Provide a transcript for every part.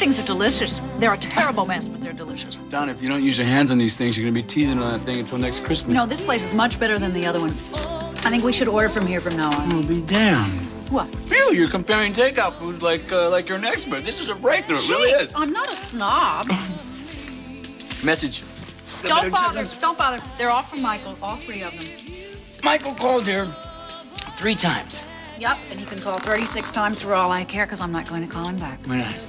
things are delicious. They're a terrible mess, but they're delicious. Don, if you don't use your hands on these things, you're gonna be teething on that thing until next Christmas. No, this place is much better than the other one. I think we should order from here from now on. I'll be damned. What? Phew, you're comparing takeout food like you're an expert. This is a breakthrough. It really is. I'm not a snob. Message. Don't bother. Don't bother. They're all from Michael, all three of them. Michael called here 3 times. Yep, and he can call 36 times for all I care, because I'm not going to call him back. Why not?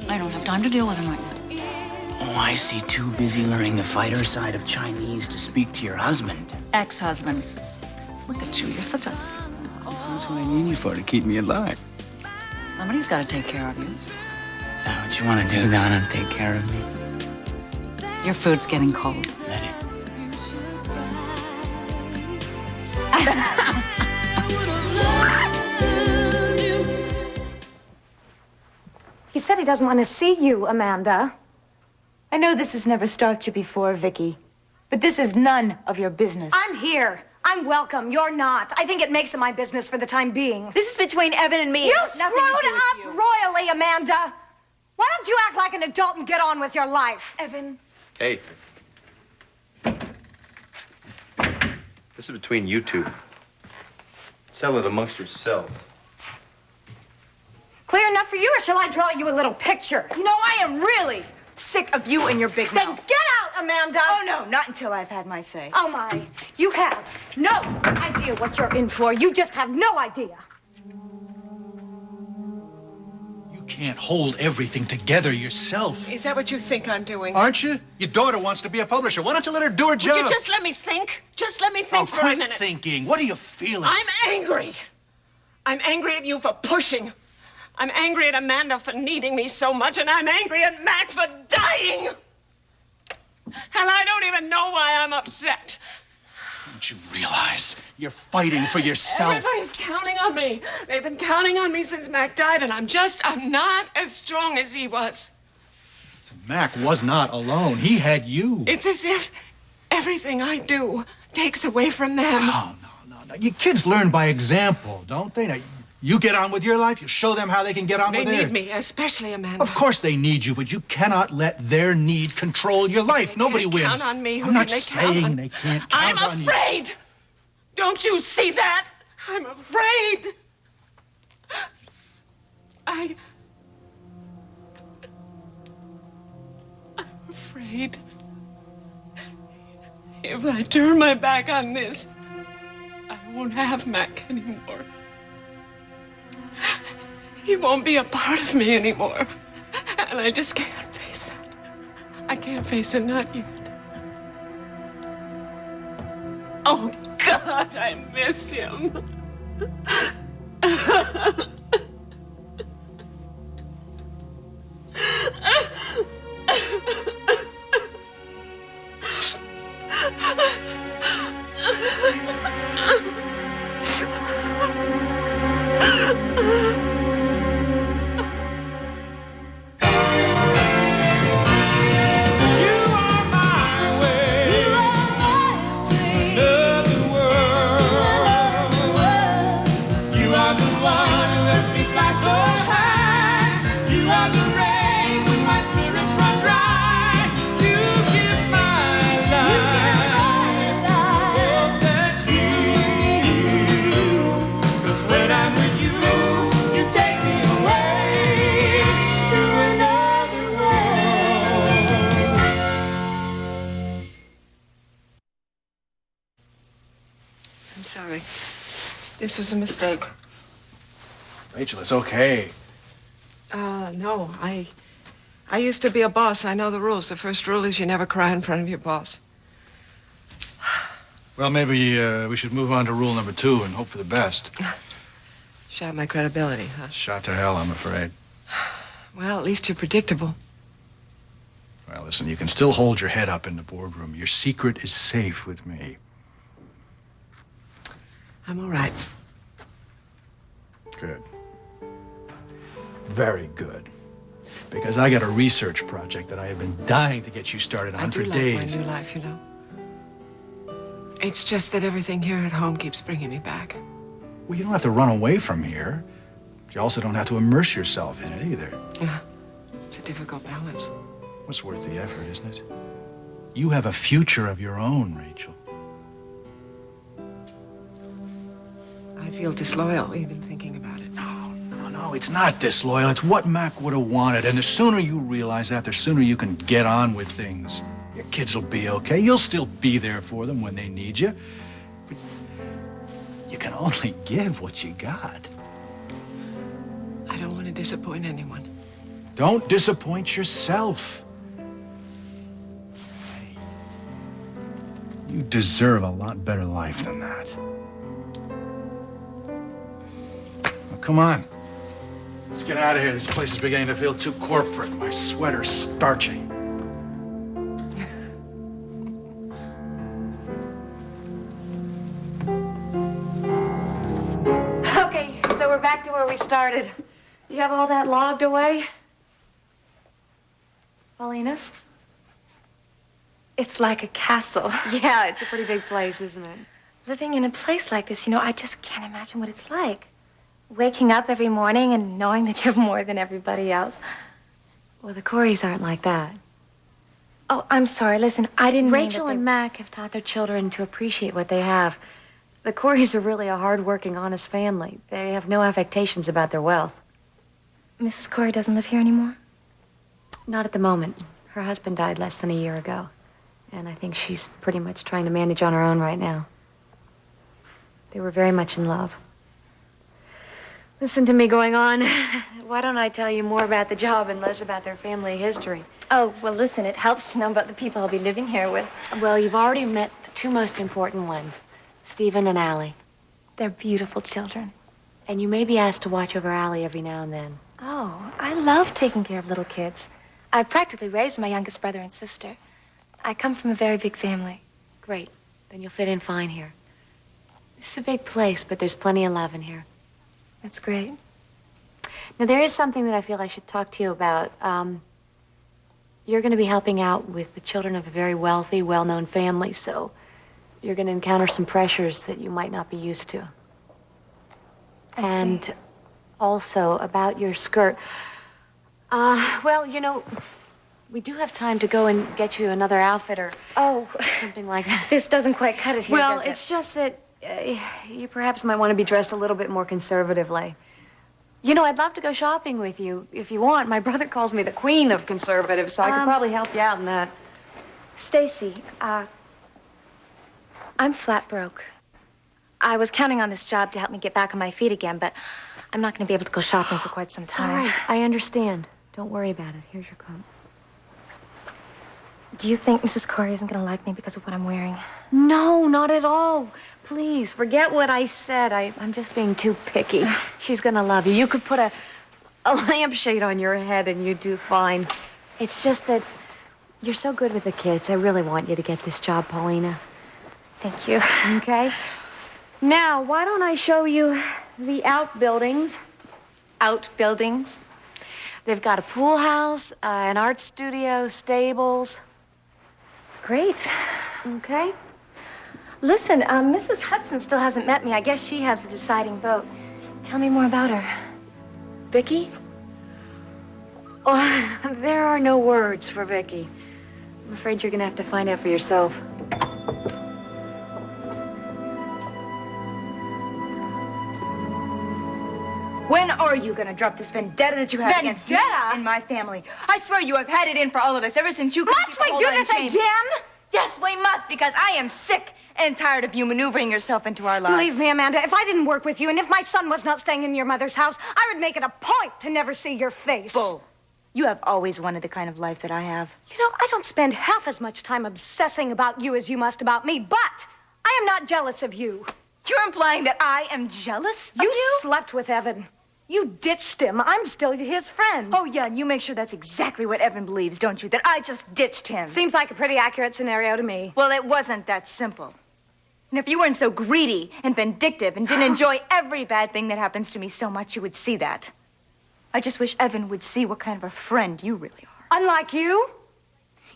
I don't have time to deal with him right now. Oh, I see. Too busy learning the fighter side of Chinese to speak to your husband. Ex-husband. Look at you. You're such a... That's what I need you for, to keep me alive. Somebody's got to take care of you. Is that what you want to do, Donna? Take care of me? Your food's getting cold. Let it. He said he doesn't want to see you, Amanda. I know this has never struck you before, Vicky, but this is none of your business. I'm here. I'm welcome. You're not. I think it makes it my business for the time being. This is between Evan and me. You screwed up royally, Amanda. Why don't you act like an adult and get on with your life? Evan. Hey. This is between you two. Settle it amongst yourselves. Clear enough for you, or shall I draw you a little picture? You know, I am really sick of you and your big Then mouth. get out, Amanda! Oh, no, not until I've had my say. Oh, my. You have no idea what you're in for. You just have no idea. You can't hold everything together yourself. Is that what you think I'm doing? Aren't you? Your daughter wants to be a publisher. Why don't you let her do her job? Would you just let me think? Just let me think for a quit minute. thinking. What are you feeling? I'm angry. I'm angry at you for pushing. I'm angry at Amanda for needing me so much, and I'm angry at Mac for dying. And I don't even know why I'm upset. Don't you realize you're fighting for yourself? Everybody's counting on me. They've been counting on me since Mac died, and I'm not as strong as he was. So Mac was not alone. He had you. It's as if everything I do takes away from them. Oh, no. You kids learn by example, don't they? Now, you get on with your life, you show them how they can get on with theirs. They need me, especially Amanda. Of course they need you, but you cannot let their need control your life. Nobody wins. Count on me. I'm not saying they can't count on you. I'm afraid. Don't you see that? I'm afraid. I'm afraid. If I turn my back on this, I won't have Mac anymore. He won't be a part of me anymore. And I just can't face it. I can't face it, not yet. Oh, God, I miss him. I'm sorry. This was a mistake. Rachel, it's okay. No, I used to be a boss. I know the rules. The first rule is you never cry in front of your boss. Well, maybe we should move on to rule number 2 and hope for the best. Shot my credibility, huh? Shot to hell, I'm afraid. Well, at least you're predictable. Well, listen, you can still hold your head up in the boardroom. Your secret is safe with me. I'm all right. Good. Very good. Because I got a research project that I have been dying to get you started on for days. I do like my new life, you know. It's just that everything here at home keeps bringing me back. Well, you don't have to run away from here. But you also don't have to immerse yourself in it either. It's a difficult balance. It's worth the effort, isn't it? You have a future of your own, Rachel. I feel disloyal even thinking about it. No, it's not disloyal. It's what Mac would have wanted. And the sooner you realize that, the sooner you can get on with things. Your kids will be okay. You'll still be there for them when they need you. But you can only give what you got. I don't want to disappoint anyone. Don't disappoint yourself. You deserve a lot better life than that. Now, come on. Let's get out of here. This place is beginning to feel too corporate. My sweater's starchy. Okay, so we're back to where we started. Do you have all that logged away? Paulina? It's like a castle. Yeah, it's a pretty big place, isn't it? Living in a place like this, I just can't imagine what it's like. Waking up every morning and knowing that you have more than everybody else. Well, the Coreys aren't like that. Oh, I'm sorry. Listen, I didn't mean Rachel that and Mac have taught their children to appreciate what they have. The Coreys are really a hard-working, honest family. They have no affectations about their wealth. Mrs. Corey doesn't live here anymore? Not at the moment. Her husband died less than a year ago. And I think she's pretty much trying to manage on her own right now. They were very much in love. Listen to me going on. Why don't I tell you more about the job and less about their family history? Oh, well, listen, it helps to know about the people I'll be living here with. Well, you've already met the two most important ones, Stephen and Allie. They're beautiful children. And you may be asked to watch over Allie every now and then. Oh, I love taking care of little kids. I practically raised my youngest brother and sister. I come from a very big family. Great. Then you'll fit in fine here. This is a big place, but there's plenty of love in here. That's great. Now, there is something that I feel I should talk to you about. You're going to be helping out with the children of a very wealthy, well-known family, so you're going to encounter some pressures that you might not be used to. I see. Also, about your skirt. Well, we do have time to go and get you another outfit or something like that. This doesn't quite cut it here, Well, does it? it's just that you perhaps might want to be dressed a little bit more conservatively. I'd love to go shopping with you if you want. My brother calls me the queen of conservative, so I could probably help you out in that. Stacy, I'm flat broke. I was counting on this job to help me get back on my feet again, but I'm not going to be able to go shopping for quite some It's all time. right. I understand. Don't worry about it. Here's your coat. Do you think Mrs. Corey isn't going to like me because of what I'm wearing? No, not at all. Please, forget what I said. I'm just being too picky. She's gonna love you. You could put a lampshade on your head and you'd do fine. It's just that you're so good with the kids. I really want you to get this job, Paulina. Thank you. Okay? Now, why don't I show you the outbuildings? Outbuildings? They've got a pool house, an art studio, stables. Great. Okay? Listen, Mrs. Hudson still hasn't met me. I guess she has the deciding vote. Tell me more about her. Vicky? Oh, there are no words for Vicky. I'm afraid you're gonna have to find out for yourself. When are you gonna drop this vendetta that you have against me Vendetta? and my family? I swear you have had it in for all of us ever since you. Must we do this again? Yes, we must, because I am sick and tired of you maneuvering yourself into our lives. Believe me, Amanda, if I didn't work with you and if my son was not staying in your mother's house, I would make it a point to never see your face. Bull. You have always wanted the kind of life that I have. I don't spend half as much time obsessing about you as you must about me, but I am not jealous of you. You're implying that I am jealous of You you? slept with Evan. You ditched him. I'm still his friend. Oh, yeah, and you make sure that's exactly what Evan believes, don't you? That I just ditched him. Seems like a pretty accurate scenario to me. Well, it wasn't that simple. And if you weren't so greedy and vindictive and didn't enjoy every bad thing that happens to me so much, you would see that. I just wish Evan would see what kind of a friend you really are. Unlike you,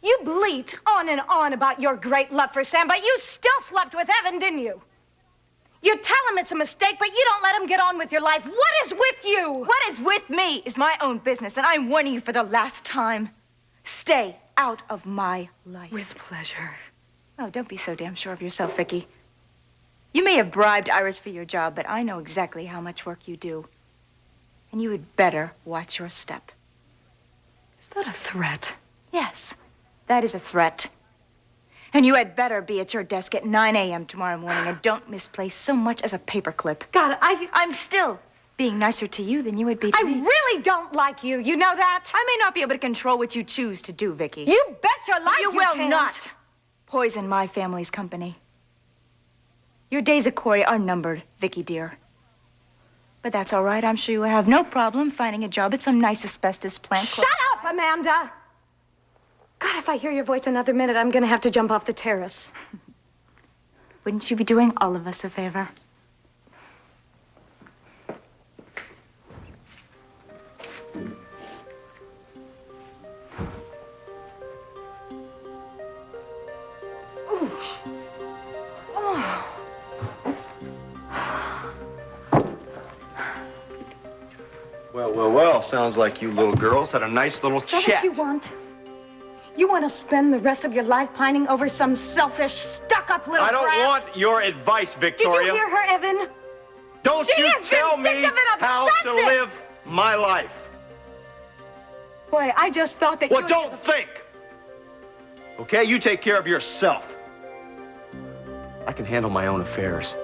you bleat on and on about your great love for Sam, but you still slept with Evan, didn't you? You tell him it's a mistake, but you don't let him get on with your life. What is with you? What is with me is my own business, and I'm warning you for the last time. Stay out of my life. With pleasure. Oh, don't be so damn sure of yourself, Vicky. You may have bribed Iris for your job, but I know exactly how much work you do. And you had better watch your step. Is that a threat? Yes, that is a threat. And you had better be at your desk at 9 a.m. tomorrow morning and don't misplace so much as a paperclip. God, I'm still being nicer to you than you would be to I me. really don't like you. You know that? I may not be able to control what you choose to do, Vicky. You bet your life You you will can't. not poison my family's company. Your days at Corey are numbered, Vicky dear. But that's all right. I'm sure you will have no problem finding a job at some nice asbestos plant. Shut up, Amanda! God, if I hear your voice another minute, I'm gonna have to jump off the terrace. Wouldn't you be doing all of us a favor? Well, sounds like you little girls had a nice little Is that chat. what you want? You want to spend the rest of your life pining over some selfish, stuck-up little I don't brat? want your advice, Did Victoria. you hear her, Evan? Don't She you is tell me vindictive and how to obsessive. live my life. Boy, I just thought that Well, you... don't think. Okay, you take care of yourself. I can handle my own affairs.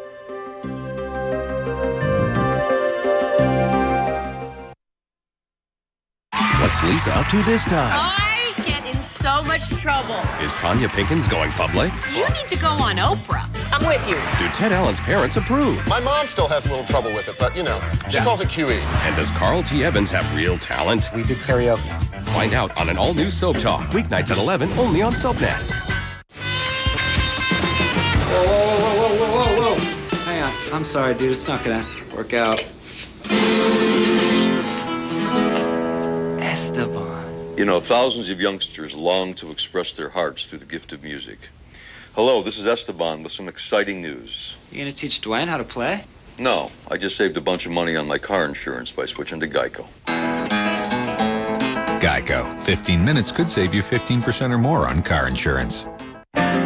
What's Lisa up to this time? I get in so much trouble. Is Tanya Pinkins going public? You need to go on Oprah. I'm with you. Do Ted Allen's parents approve? My mom still has a little trouble with it, but you know, she calls it QE. And does Carl T. Evans have real talent? We did karaoke. Find out on an all-new Soap Talk, weeknights at 11, only on SoapNet. Whoa. Hang on. I'm sorry, dude. It's not gonna work out. Esteban. You know, thousands of youngsters long to express their hearts through the gift of music. Hello, this is Esteban with some exciting news. You gonna teach Dwayne how to play? No, I just saved a bunch of money on my car insurance by switching to Geico. Geico. 15 minutes could save you 15% or more on car insurance.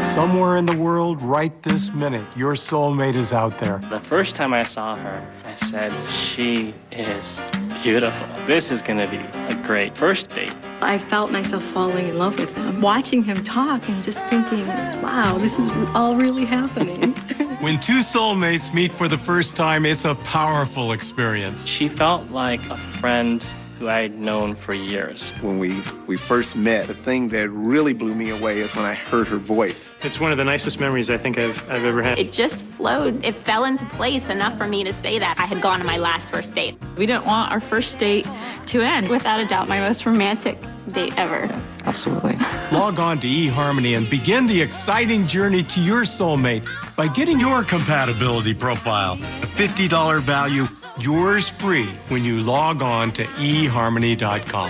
Somewhere in the world, right this minute, your soulmate is out there. The first time I saw her, I said, she is beautiful. This is gonna be a great first date. I felt myself falling in love with him. Watching him talk and just thinking, wow, this is all really happening. When two soulmates meet for the first time, it's a powerful experience. She felt like a friend who I had known for years. When we first met, the thing that really blew me away is when I heard her voice. It's one of the nicest memories I think I've ever had. It just flowed. It fell into place enough for me to say that I had gone on my last first date. We didn't want our first date to end. Without a doubt, my most romantic date ever. Absolutely. Log on to eHarmony and begin the exciting journey to your soulmate by getting your compatibility profile. A $50 value, yours free when you log on to eHarmony.com.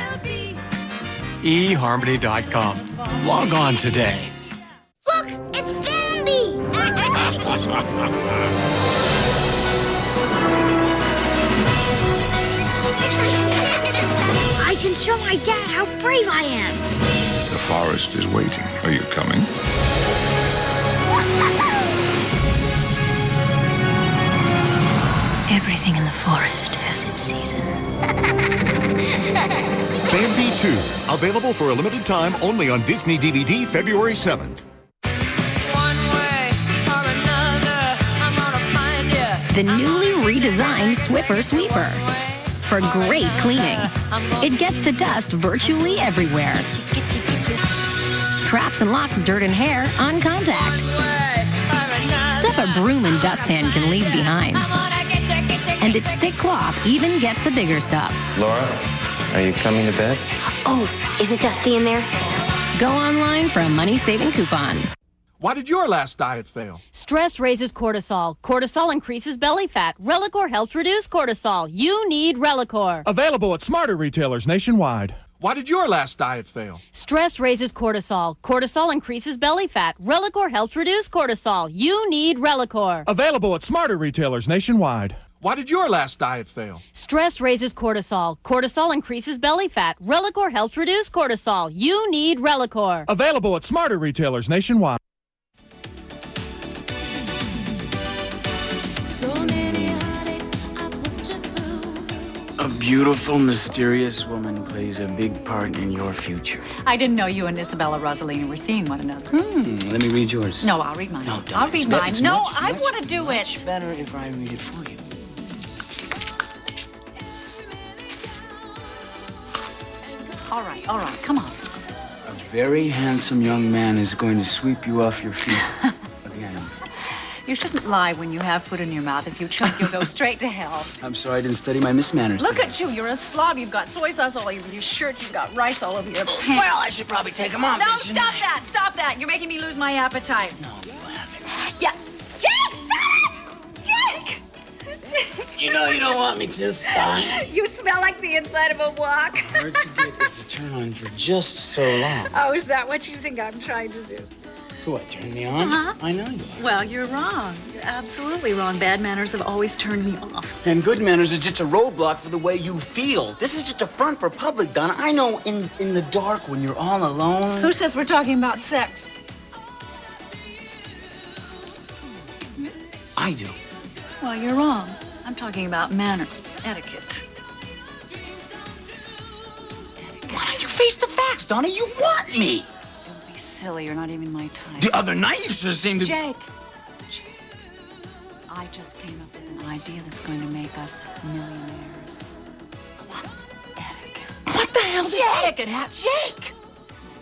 eHarmony.com. Log on today. Look, it's Bambi! I can show my dad how brave I am. The forest is waiting. Are you coming? Everything in the forest has its season. Bambi 2, available for a limited time only on Disney DVD February 7th. The newly redesigned Swiffer Sweeper. For great cleaning. It gets to dust virtually everywhere. Traps and locks dirt and hair on contact. Stuff a broom and dustpan can leave behind. And its thick cloth even gets the bigger stuff. Laura, are you coming to bed? Oh, is it dusty in there? Go online for a money-saving coupon. Why did your last diet fail? Stress raises cortisol. Cortisol increases belly fat. Relicor helps reduce cortisol. You need Relicor. Available at smarter retailers nationwide. Why did your last diet fail? Stress raises cortisol. Cortisol increases belly fat. Relicor helps reduce cortisol. You need Relicor. Available at smarter retailers nationwide. Why did your last diet fail? Stress raises cortisol. Cortisol increases belly fat. Relicor helps reduce cortisol. You need Relicor. Available at smarter retailers nationwide. A beautiful, mysterious woman plays a big part in your future. I didn't know you and Isabella Rossellini were seeing one another. Let me read yours. No, I'll read mine. No, don't. I'll read mine. No, I want to do it. It's better if I read it for you. All right, come on. A very handsome young man is going to sweep you off your feet again. You shouldn't lie when you have food in your mouth. If you choke, you'll go straight to hell. I'm sorry I didn't study my mismanners Look today. at you. You're a slob. You've got soy sauce all over your shirt. You've got rice all over your pants. Well, I should probably take them off. No, stop that. Stop that. You're making me lose my appetite. No, you haven't. Yeah. Jake, stop it! Jake! You know you don't want me to stop. You smell like the inside of a wok. Hard to get this to turn on for just so long. Oh, is that what you think I'm trying to do? What, turn me on? I know you are. Well, you're wrong. You're absolutely wrong. Bad manners have always turned me off. And good manners are just a roadblock for the way you feel. This is just a front for public, Donna. I know in the dark when you're all alone. Who says we're talking about sex? I do. Well, you're wrong. I'm talking about manners, etiquette. Why don't you face the facts, Donna? You want me. Don't be silly. You're not even my type. The other night you sure seemed to... Jake. I just came up with an idea that's going to make us millionaires. What? Etiquette. What the hell does etiquette have? Jake!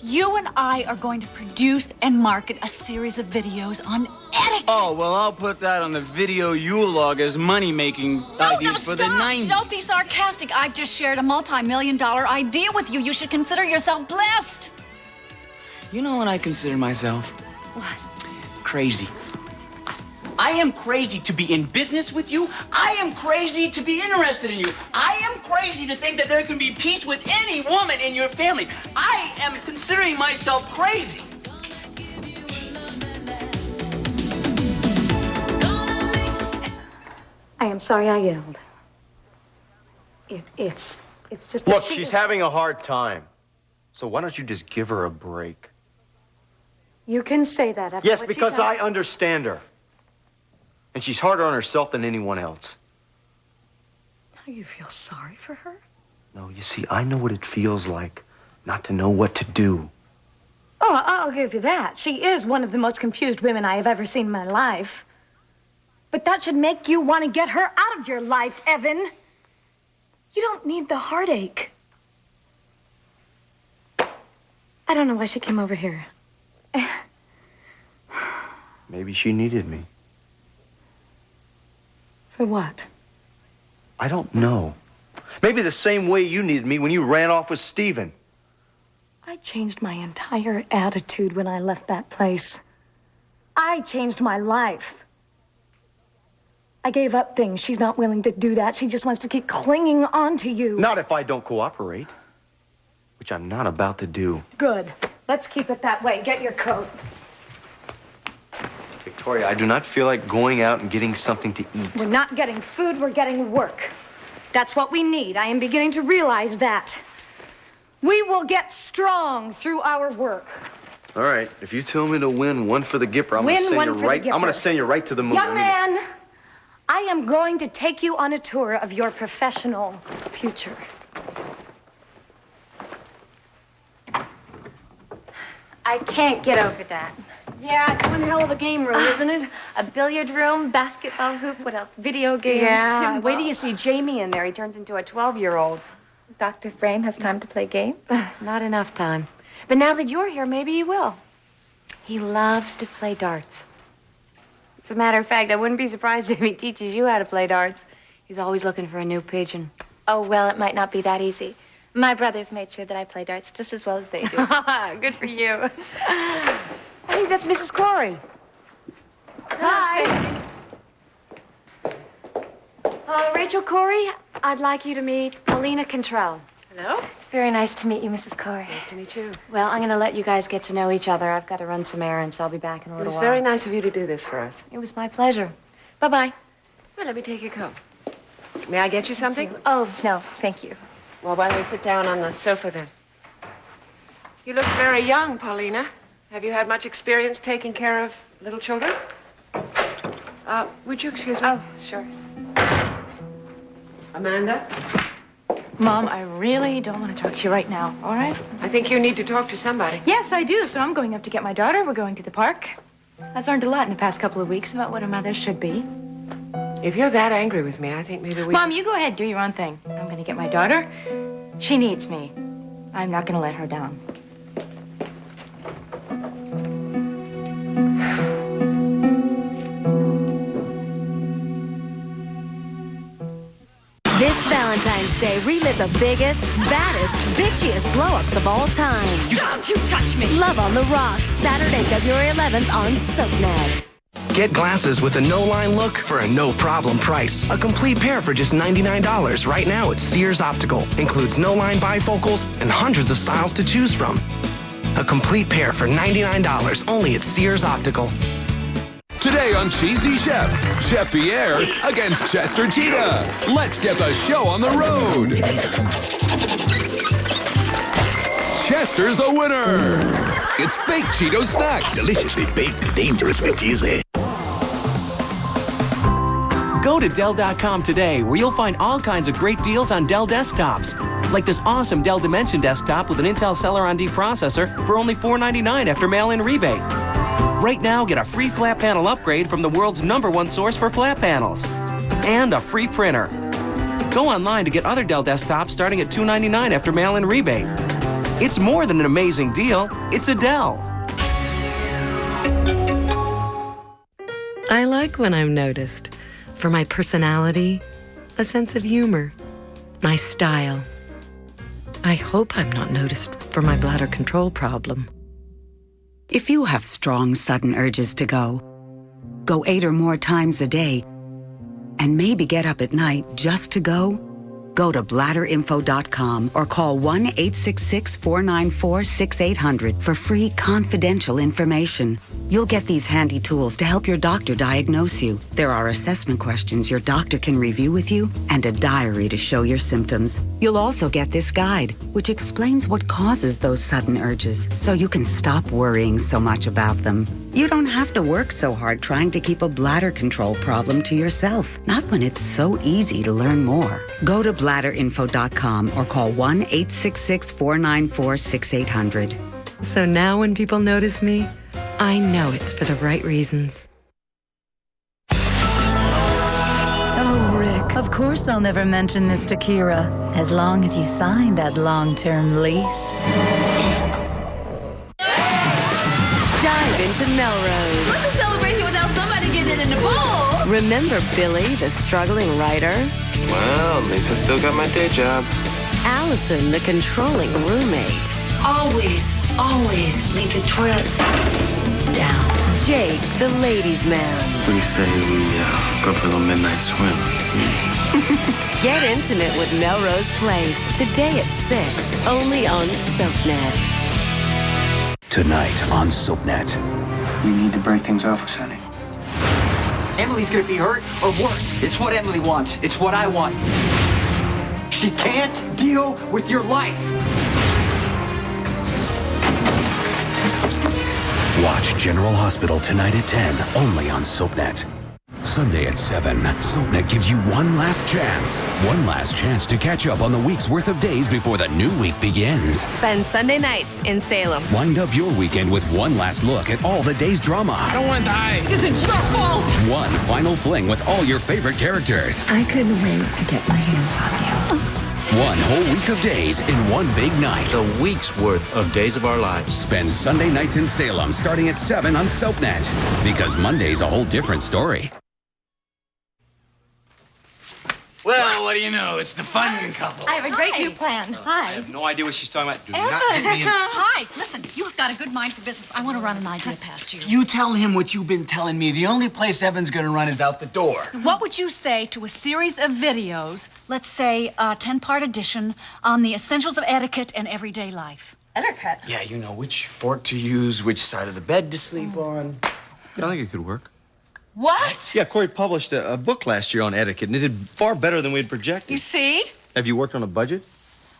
You and I are going to produce and market a series of videos on etiquette. Oh, well, I'll put that on the video Yule log as money-making ideas for the 90s. Don't be sarcastic. I've just shared a multi-million-dollar idea with you. You should consider yourself blessed. You know what I consider myself? What? Crazy. I am crazy to be in business with you. I am crazy to be interested in you. I am crazy to think that there can be peace with any woman in your family. I am considering myself crazy. I am sorry I yelled. It's just that Look, she's having a hard time. So why don't you just give her a break? You can say that after Yes, what because she's done. I understand her. And she's harder on herself than anyone else. Now you feel sorry for her? No, you see, I know what it feels like not to know what to do. Oh, I'll give you that. She is one of the most confused women I have ever seen in my life. But that should make you want to get her out of your life, Evan. You don't need the heartache. I don't know why she came over here. Maybe she needed me. For what? I don't know. Maybe the same way you needed me when you ran off with Steven. I changed my entire attitude when I left that place. I changed my life. I gave up things. She's not willing to do that. She just wants to keep clinging on to you. Not if I don't cooperate. Which I'm not about to do. Good. Let's keep it that way. Get your coat. Victoria, I do not feel like going out and getting something to eat. We're not getting food, we're getting work. That's what we need. I am beginning to realize that. We will get strong through our work. All right, if you tell me to win one for the Gipper, I'm Win gonna send one you for the right. I'm gonna Gipper. send you right to the moon. Young man, I am going to take you on a tour of your professional future. I can't get over that. Yeah, it's one hell of a game room, isn't it? A billiard room, basketball hoop, what else? Video games. Yeah, pinball. wait till you see Jamie in there. He turns into a 12-year-old. Dr. Frame has time to play games? Not enough time. But now that you're here, maybe he will. He loves to play darts. As a matter of fact, I wouldn't be surprised if he teaches you how to play darts. He's always looking for a new pigeon. Oh, well, it might not be that easy. My brothers made sure that I play darts just as well as they do. Good for you. I think that's Mrs. Corey. Hi. Rachel Corey, I'd like you to meet Paulina Cantrell. Hello? It's Very nice to meet you, Mrs. Corey. Nice to meet you. Well, I'm going to let you guys get to know each other. I've got to run some errands. I'll be back in a It little was while. very nice of you to do this for us. It was my pleasure. Bye-bye. Well, let me take your coat. May I get you something? Oh, no, thank you. Well, why don't we sit down on the sofa then? You look very young, Paulina. Have you had much experience taking care of little children? Would you excuse me? Oh, sure. Amanda? Mom, I really don't want to talk to you right now, all right? I think you need to talk to somebody. Yes, I do. So I'm going up to get my daughter. We're going to the park. I've learned a lot in the past couple of weeks about what a mother should be. If you're that angry with me, I think maybe we... Mom, you go ahead, do your own thing. I'm going to get my daughter. She needs me. I'm not going to let her down. This Valentine's Day, relive the biggest, baddest, bitchiest blow-ups of all time. Don't you touch me! Love on the Rocks, Saturday, February 11th on SoapNet. Get glasses with a no-line look for a no-problem price. A complete pair for just $99 right now at Sears Optical. Includes no-line bifocals and hundreds of styles to choose from. A complete pair for $99 only at Sears Optical. Today on Cheesy Chef, Chef Pierre against Chester Cheetah. Let's get the show on the road. Chester's the winner. It's Baked Cheeto Snacks. Deliciously baked, dangerously cheesy. Go to Dell.com today, where you'll find all kinds of great deals on Dell desktops. Like this awesome Dell Dimension desktop with an Intel Celeron D processor for only $499 after mail-in rebate. Right now, get a free flat panel upgrade from the world's #1 source for flat panels. And a free printer. Go online to get other Dell desktops starting at $299 after mail-in rebate. It's more than an amazing deal. It's a Dell. I like when I'm noticed. For my personality, a sense of humor, my style. I hope I'm not noticed for my bladder control problem. If you have strong, sudden urges to go 8 or more times a day, and maybe get up at night just to go to bladderinfo.com or call 1-866-494-6800 for free confidential information. You'll get these handy tools to help your doctor diagnose you. There are assessment questions your doctor can review with you and a diary to show your symptoms. You'll also get this guide, which explains what causes those sudden urges so you can stop worrying so much about them. You don't have to work so hard trying to keep a bladder control problem to yourself, not when it's so easy to learn more. Go to bladderinfo.com or call 1-866-494-6800. So now when people notice me, I know it's for the right reasons. Oh, Rick, of course I'll never mention this to Kira, as long as you sign that long-term lease. Dive into Melrose. What's a celebration without somebody getting in the pool? Remember Billy, the struggling writer? Well, at least I still got my day job. Allison, the controlling roommate. Always leave the toilets down. Jake, the ladies' man. What do you say we go for a little midnight swim? Get intimate with Melrose Place. Today at 6, only on SoapNet. Tonight on SoapNet. We need to break things off with Sonny. Emily's gonna be hurt or worse. It's what Emily wants. It's what I want. She can't deal with your life. Watch General Hospital tonight at 10, only on SoapNet. Sunday at 7, SoapNet gives you one last chance. One last chance to catch up on the week's worth of days before the new week begins. Spend Sunday nights in Salem. Wind up your weekend with one last look at all the day's drama. I don't want to die. Because it's your fault. One final fling with all your favorite characters. I couldn't wait to get my hands on you. One whole week of days in one big night. A week's worth of days of our lives. Spend Sunday nights in Salem starting at 7 on SoapNet. Because Monday's a whole different story. Well, what do you know? It's the fun couple. I have a great new plan. I Hi. have no idea what she's talking about. Do Evan. not get me in. Hi, listen, you've got a good mind for business. I want to run an idea past you. You tell him what you've been telling me. The only place Evan's gonna run is out the door. What would you say to a series of videos, let's say a 10-part edition, on the essentials of etiquette and everyday life? Etiquette? Yeah, you know which fork to use, which side of the bed to sleep on. Yeah, I think it could work. What? Yeah, Corey published a book last year on etiquette, and it did far better than we had projected. You see? Have you worked on a budget?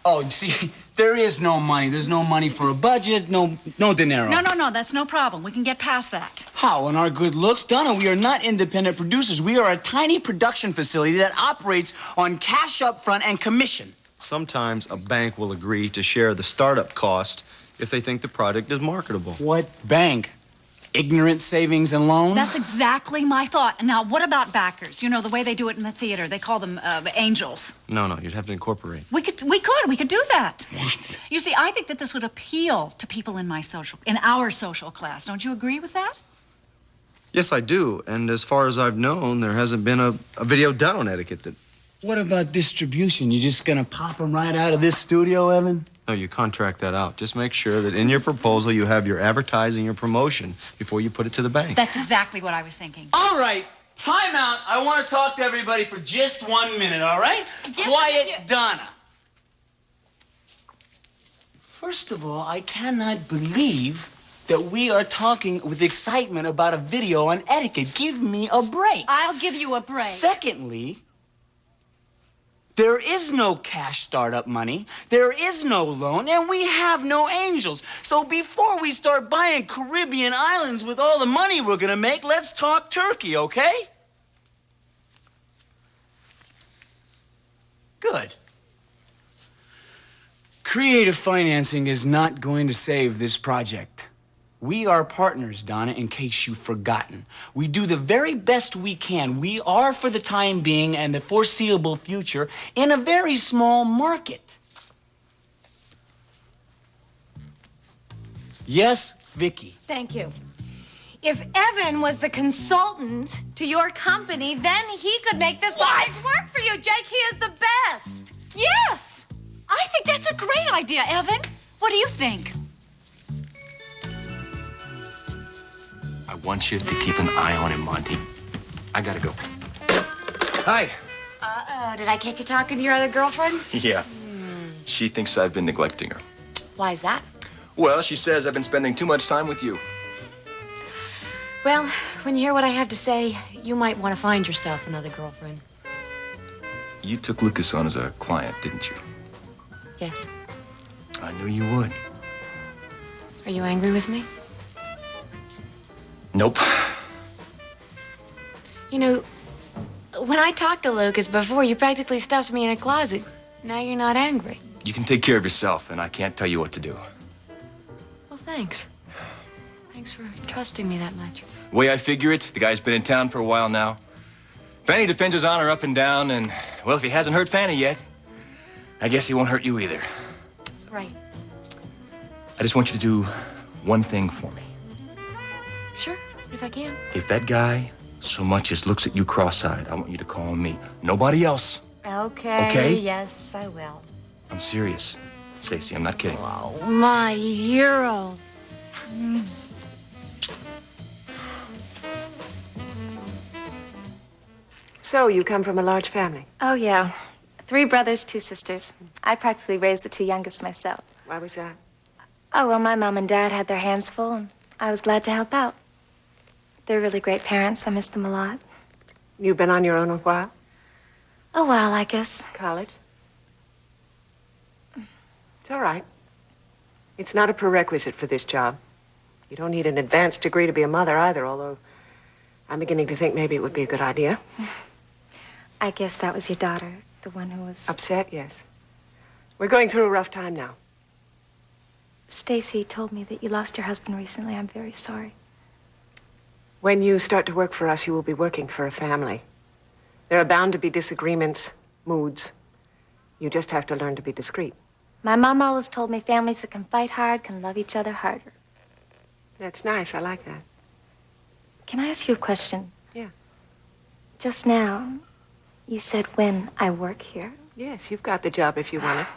Oh, you see, there is no money. There's no money for a budget, no dinero. No, that's no problem. We can get past that. How? On our good looks? Donna, we are not independent producers. We are a tiny production facility that operates on cash up front and commission. Sometimes a bank will agree to share the startup cost if they think the product is marketable. What bank? Ignorant savings and loan? That's exactly my thought. Now, what about backers? You know, the way they do it in the theater. They call them angels. No, you'd have to incorporate. We could do that. What? You see, I think that this would appeal to people in our social class. Don't you agree with that? Yes, I do. And as far as I've known, there hasn't been a video done on etiquette that... What about distribution? You just gonna pop them right out of this studio, Evan? No, you contract that out. Just make sure that in your proposal you have your advertising, your promotion before you put it to the bank. That's exactly what I was thinking. All right, time out. I want to talk to everybody for just 1 minute, all right? Yes, Quiet, Donna. First of all, I cannot believe that we are talking with excitement about a video on etiquette. Give me a break. I'll give you a break. Secondly, there is no cash startup money, there is no loan, and we have no angels. So before we start buying Caribbean islands with all the money we're gonna make, let's talk turkey, okay? Good. Creative financing is not going to save this project. We are partners, Donna, in case you've forgotten. We do the very best we can. We are, for the time being and the foreseeable future, in a very small market. Yes, Vicky. Thank you. If Evan was the consultant to your company, then he could make this project work for you. Jake, he is the best. Yes! I think that's a great idea, Evan. What do you think? I want you to keep an eye on him, Monty. I gotta go. Hi. Uh-oh, did I catch you talking to your other girlfriend? Yeah. She thinks I've been neglecting her. Why is that? Well, she says I've been spending too much time with you. Well, when you hear what I have to say, you might want to find yourself another girlfriend. You took Lucas on as a client, didn't you? Yes. I knew you would. Are you angry with me? Nope. You know, when I talked to Lucas before, you practically stuffed me in a closet. Now you're not angry. You can take care of yourself, and I can't tell you what to do. Well, thanks. Thanks for trusting me that much. The way I figure it, the guy's been in town for a while now. Fanny defends his honor up and down, and, well, if he hasn't hurt Fanny yet, I guess he won't hurt you either. Right. I just want you to do one thing for me. Sure, if I can. If that guy so much as looks at you cross-eyed, I want you to call me. Nobody else. Okay. Okay? Yes, I will. I'm serious, Stacy. I'm not kidding. Oh, my hero. So, you come from a large family? Oh, yeah. 3 brothers, 2 sisters. I practically raised the 2 youngest myself. Why was that? Oh, well, my mom and dad had their hands full, and I was glad to help out. They're really great parents. I miss them a lot. You've been on your own a while? A while, I guess. College? It's all right. It's not a prerequisite for this job. You don't need an advanced degree to be a mother either, although I'm beginning to think maybe it would be a good idea. I guess that was your daughter, the one who was... Upset, yes. We're going through a rough time now. Stacy told me that you lost your husband recently. I'm very sorry. When you start to work for us, you will be working for a family. There are bound to be disagreements, moods. You just have to learn to be discreet. My mom always told me families that can fight hard can love each other harder. That's nice. I like that. Can I ask you a question? Yeah. Just now, You said when I work here. Yes, you've got the job if you want it.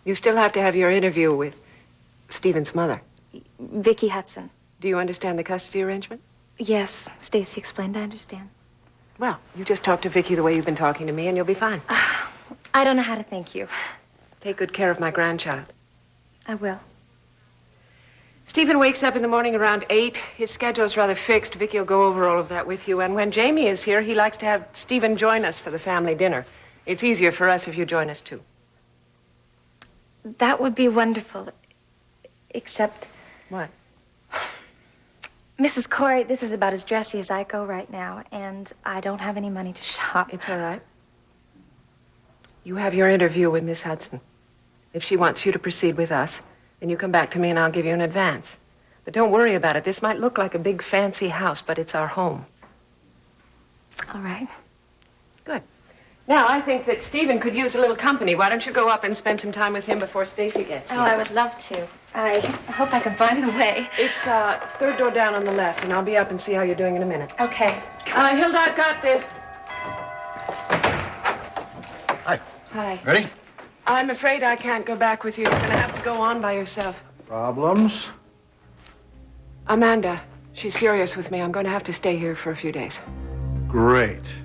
You still have to have your interview with Stephen's mother. Vicky Hudson. Do you understand the custody arrangement? Yes, Stacy explained. I understand. Well, you just talk to Vicky the way you've been talking to me, and you'll be fine. I don't know how to thank you. Take good care of my grandchild. I will. Stephen wakes up in the morning around 8. His schedule's rather fixed. Vicky will go over all of that with you. And when Jamie is here, he likes to have Stephen join us for the family dinner. It's easier for us if you join us, too. That would be wonderful. Except... What? Mrs. Corey, this is about as dressy as I go right now, and I don't have any money to shop. It's all right. You have your interview with Miss Hudson. If she wants you to proceed with us, then you come back to me and I'll give you an advance. But don't worry about it. This might look like a big fancy house, but it's our home. All right. Good. Now, I think that Stephen could use a little company. Why don't you go up and spend some time with him before Stacy gets here? Oh, I would love to. I hope I can find the way. It's third door down on the left, and I'll be up and see how you're doing in a minute. Okay. Hilda, I've got this. Hi. Hi. Ready? I'm afraid I can't go back with you. You're going to have to go on by yourself. Problems? Amanda, she's furious with me. I'm going to have to stay here for a few days. Great.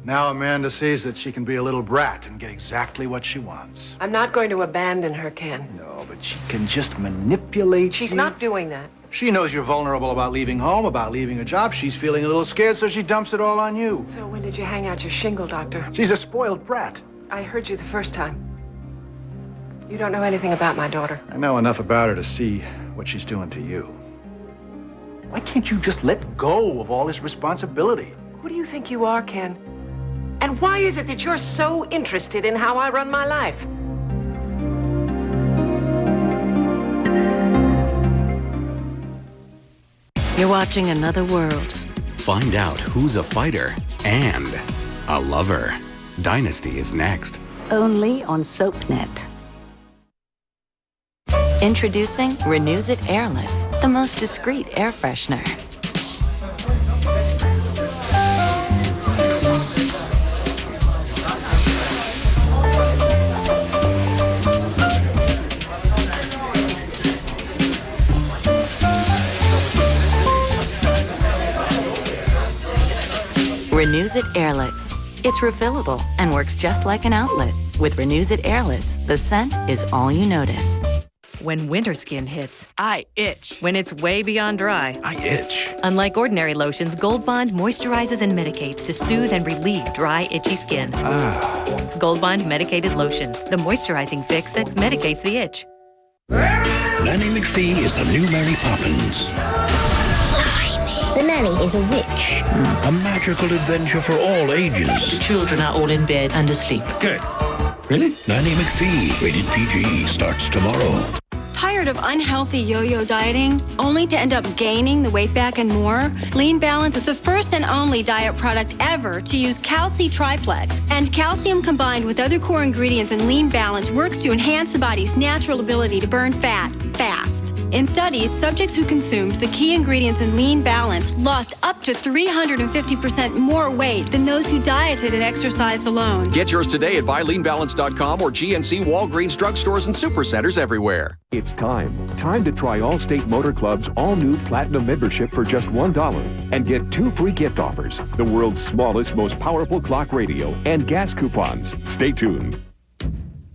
Now Amanda sees that she can be a little brat and get exactly what she wants. I'm not going to abandon her, Ken. No, but she can just manipulate She's you. not doing that. She knows you're vulnerable about leaving home, about leaving a job. She's feeling a little scared, so she dumps it all on you. So when did you hang out your shingle, Doctor? She's a spoiled brat. I heard you the first time. You don't know anything about my daughter. I know enough about her to see what she's doing to you. Why can't you just let go of all this responsibility? Who do you think you are, Ken? And why is it that you're so interested in how I run my life? You're watching Another World. Find out who's a fighter and a lover. Dynasty is next. Only on SoapNet. Introducing Renewsit Airless, the most discreet air freshener. Renewsit Airlets. It's refillable and works just like an outlet. With Renewsit Airlets, the scent is all you notice. When winter skin hits, I itch. When it's way beyond dry, I itch. Unlike ordinary lotions, Gold Bond moisturizes and medicates to soothe and relieve dry, itchy skin. Gold Bond Medicated Lotion, the moisturizing fix that medicates the itch. Nanny McPhee is the new Mary Poppins. The nanny is a witch. A magical adventure for all ages. The children are all in bed and asleep. Good. Really? Nanny McPhee, rated PG, starts tomorrow. Tired of unhealthy yo-yo dieting, only to end up gaining the weight back and more? Lean Balance is the first and only diet product ever to use Calci Triplex. And calcium combined with other core ingredients in Lean Balance works to enhance the body's natural ability to burn fat fast. In studies, subjects who consumed the key ingredients in Lean Balance lost up to 350% more weight than those who dieted and exercised alone. Get yours today at buyleanbalance.com or GNC, Walgreens, drugstores, and supercenters everywhere. It's time. Time to try Allstate Motor Club's all-new Platinum membership for just $1 and get 2 free gift offers, the world's smallest, most powerful clock radio, and gas coupons. Stay tuned.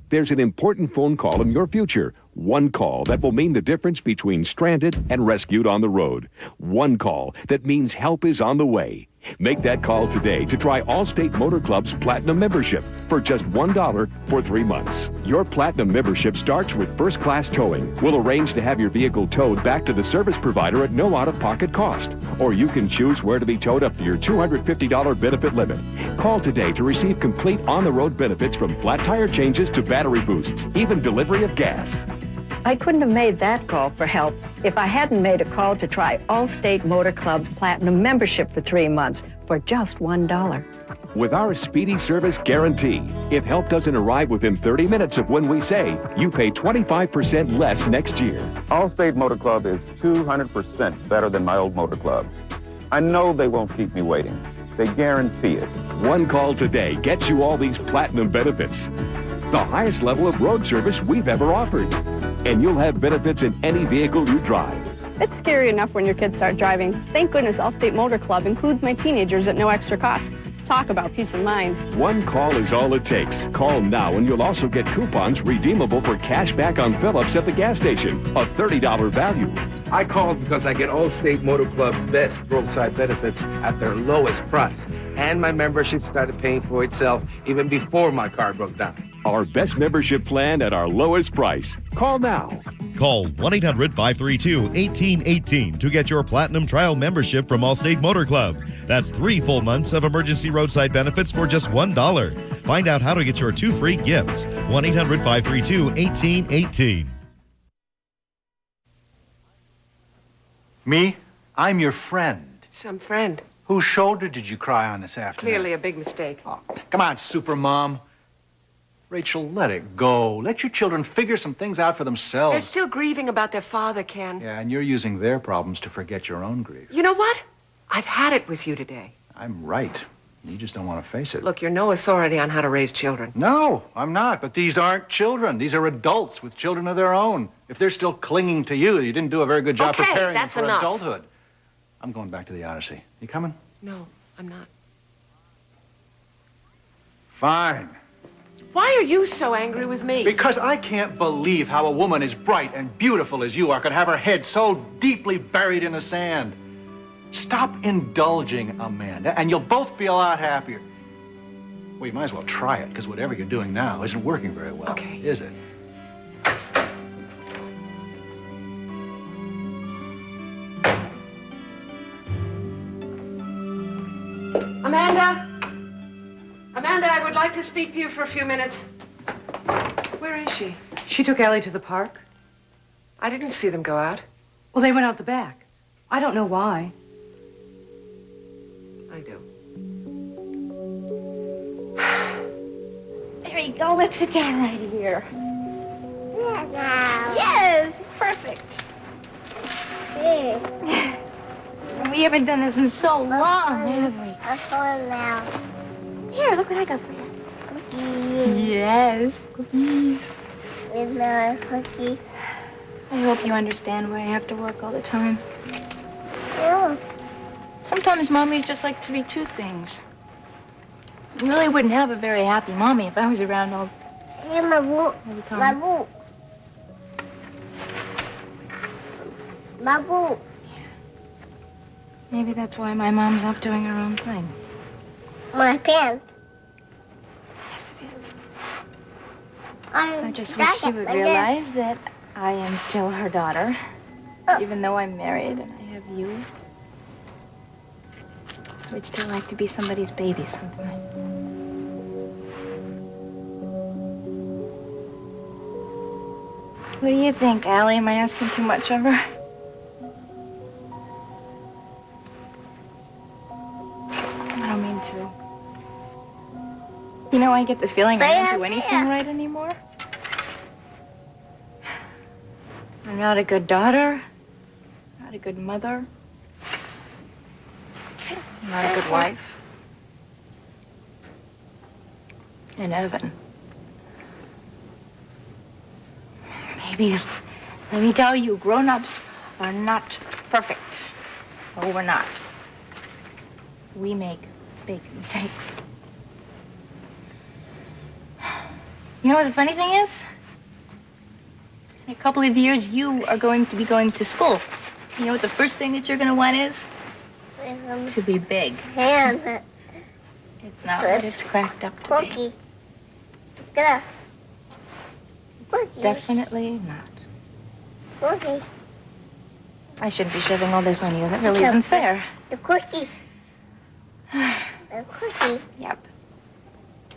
There's an important phone call in your future. One call that will mean the difference between stranded and rescued on the road. One call that means help is on the way. Make that call today to try Allstate Motor Club's Platinum membership for just $1 for 3 months. Your Platinum membership starts with first-class towing. We'll arrange to have your vehicle towed back to the service provider at no out-of-pocket cost. Or you can choose where to be towed up to your $250 benefit limit. Call today to receive complete on-the-road benefits from flat tire changes to battery boosts, even delivery of gas. I couldn't have made that call for help if I hadn't made a call to try Allstate Motor Club's Platinum membership for 3 months for just $1. With our speedy service guarantee, if help doesn't arrive within 30 minutes of when we say, you pay 25% less next year. Allstate Motor Club is 200% better than my old motor club. I know they won't keep me waiting. They guarantee it. One call today gets you all these platinum benefits. The highest level of road service we've ever offered. And you'll have benefits in any vehicle you drive. It's scary enough when your kids start driving. Thank goodness Allstate Motor Club includes my teenagers at no extra cost. Talk about peace of mind. One call is all it takes. Call now and you'll also get coupons redeemable for cash back on fill-ups at the gas station. A $30 value. I called because I get Allstate Motor Club's best roadside benefits at their lowest price. And my membership started paying for itself even before my car broke down. Our best membership plan at our lowest price. Call now. Call 1-800-532-1818 to get your Platinum Trial membership from Allstate Motor Club. That's 3 full months of emergency roadside benefits for just $1. Find out how to get your 2 free gifts. 1-800-532-1818. Me? I'm your friend. Some friend. Whose shoulder did you cry on this afternoon? Clearly a big mistake. Oh, come on, Supermom. Rachel, let it go. Let your children figure some things out for themselves. They're still grieving about their father, Ken. Yeah, and you're using their problems to forget your own grief. You know what? I've had it with you today. I'm right. You just don't want to face it. Look, you're no authority on how to raise children. No, I'm not. But these aren't children. These are adults with children of their own. If they're still clinging to you, you didn't do a very good job preparing them for enough. adulthood. I'm going back to the Odyssey. You coming? No, I'm not. Fine. Why are you so angry with me? Because I can't believe how a woman as bright and beautiful as you are could have her head so deeply buried in the sand. Stop indulging Amanda, and you'll both be a lot happier. Well, you might as well try it, because whatever you're doing now isn't working very well, is it? Amanda! Amanda, I would like to speak to you for a few minutes. Where is she? She took Ellie to the park. I didn't see them go out. Well, they went out the back. I don't know why. I do. There you go. Let's sit down right here. Yes, it's perfect. We haven't done this in so long, have we? Here, look what I got for you. Yes, cookies. With my cookie. I hope you understand why I have to work all the time. Yeah. Sometimes mommies just like to be two things. I really wouldn't have a very happy mommy if I was around all the time. My boo. My boo. Maybe that's why my mom's off doing her own thing. My pants. Yes, it is. I I just wish she would realize that I am still her daughter, even though I'm married and I have you. I would still like to be somebody's baby sometime. What do you think, Allie? Am I asking too much of her? I don't mean to. You know, I get the feeling I don't do anything right anymore. I'm not a good daughter, not a good mother, I'm not a good wife. And Evan. Baby, let me tell you, grown-ups are not perfect. No, we're not. We make big mistakes. You know what the funny thing is? In a couple of years, you are going to be going to school. You know what the first thing that you're going to want is? To be big. It's not what it's cracked up to be. It's definitely not. I shouldn't be shoving all this on you. That really isn't fair. The cookies. The cookies. Yep.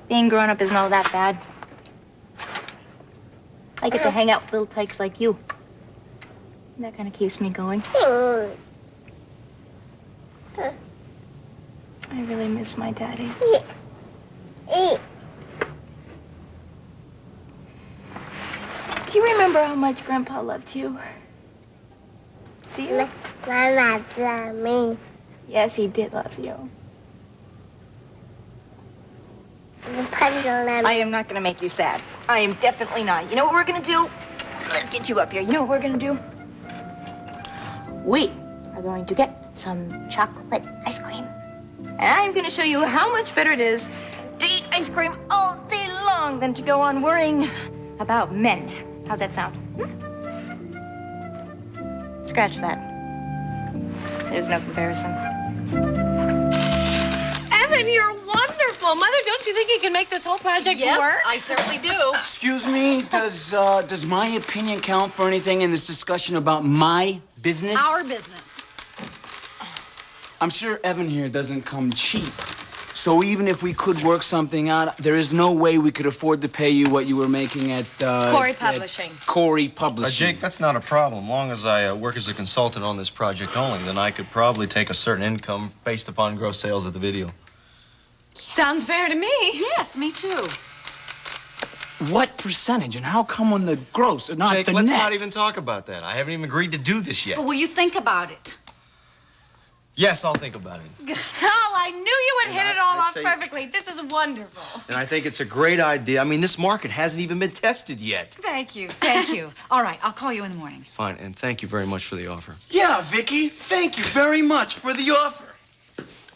Being grown up isn't all that bad. I get to hang out with little tykes like you. And that kind of keeps me going. I really miss my daddy. Do you remember how much Grandpa loved you? Do you? Mama loved me. Yes, he did love you. The pendulum. I am not going to make you sad. I am definitely not. You know what we're going to do? Let's get you up here. You know what we're going to do? We are going to get some chocolate ice cream. And I'm going to show you how much better it is to eat ice cream all day long than to go on worrying about men. How's that sound? Scratch that. There's no comparison. Evan, you're wonderful. Mother, don't you think you can make this whole project work? I certainly do. Excuse me, does my opinion count for anything in this discussion about my business? Our business. I'm sure Evan here doesn't come cheap. So even if we could work something out, there is no way we could afford to pay you what you were making at Corey Publishing. Corey Publishing. Jake, that's not a problem. Long as I work as a consultant on this project only, then I could probably take a certain income based upon gross sales of the video. Sounds fair to me. Yes, me too. What percentage and how come on the gross and not Jake, the let's net? not even talk about that. I haven't even agreed to do this yet. But will you think about it? Yes, I'll think about it. Oh, I knew you would hit it all I'd off say- perfectly. This is wonderful. And I think it's a great idea. I mean, this market hasn't even been tested yet. Thank you. Thank you. All right, I'll call you in the morning. Fine, and thank you very much for the offer. Yeah, Vicky, thank you very much for the offer.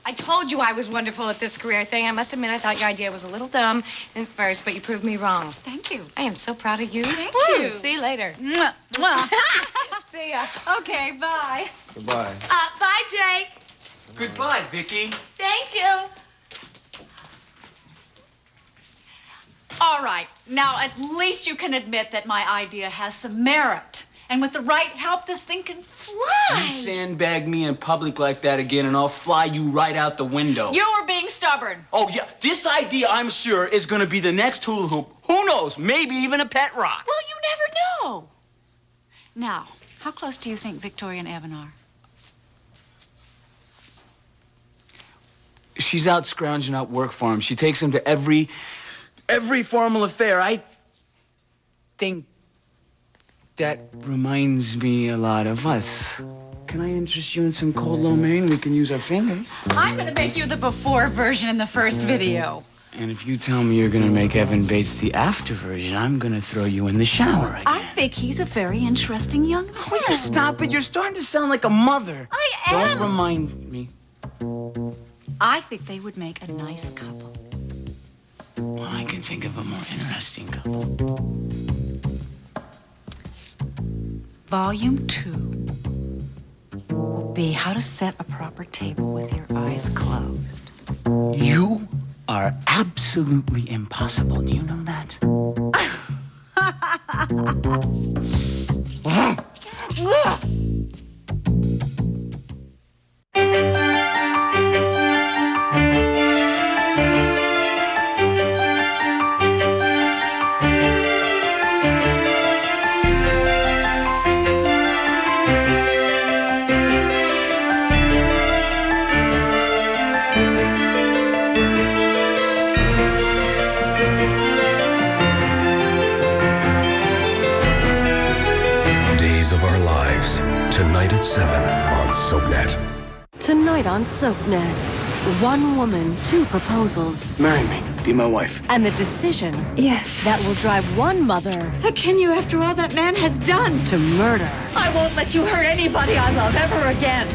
I told you I was wonderful at this career thing. I must admit, I thought your idea was a little dumb at first, but you proved me wrong. Thank you. I am so proud of you. Thank you. See you later. Mwah. Mwah. See ya. Okay, bye. Goodbye. Bye, Jake. Goodbye, Vicky. Thank you. All right. Now, at least you can admit that my idea has some merit. And with the right help, this thing can fly. You sandbag me in public like that again, and I'll fly you right out the window. You were being stubborn. Oh, yeah. This idea, I'm sure, is going to be the next hula hoop. Who knows? Maybe even a pet rock. Well, you never know. Now, how close do you think Victoria and Evan are? She's out scrounging out work for him. She takes him to every formal affair. I think that reminds me a lot of us. Can I interest you in some cold lo mein? We can use our fingers. I'm going to make you the before version in the first video. And if you tell me you're going to make Evan Bates the after version, I'm going to throw you in the shower again. I think he's a very interesting young man. Will you stop it? You're starting to sound like a mother. I am. Don't remind me. I think they would make a nice couple. Well, I can think of a more interesting couple. Volume 2 will be how to set a proper table with your eyes closed. You are absolutely impossible. Do you know that? Days of Our Lives, tonight at 7 on SoapNet. Tonight on SoapNet, one woman, two proposals, Marry me. Be my wife. and the decision that will drive one mother How can you after all that man has done? to murder. I won't let you hurt anybody I love ever again.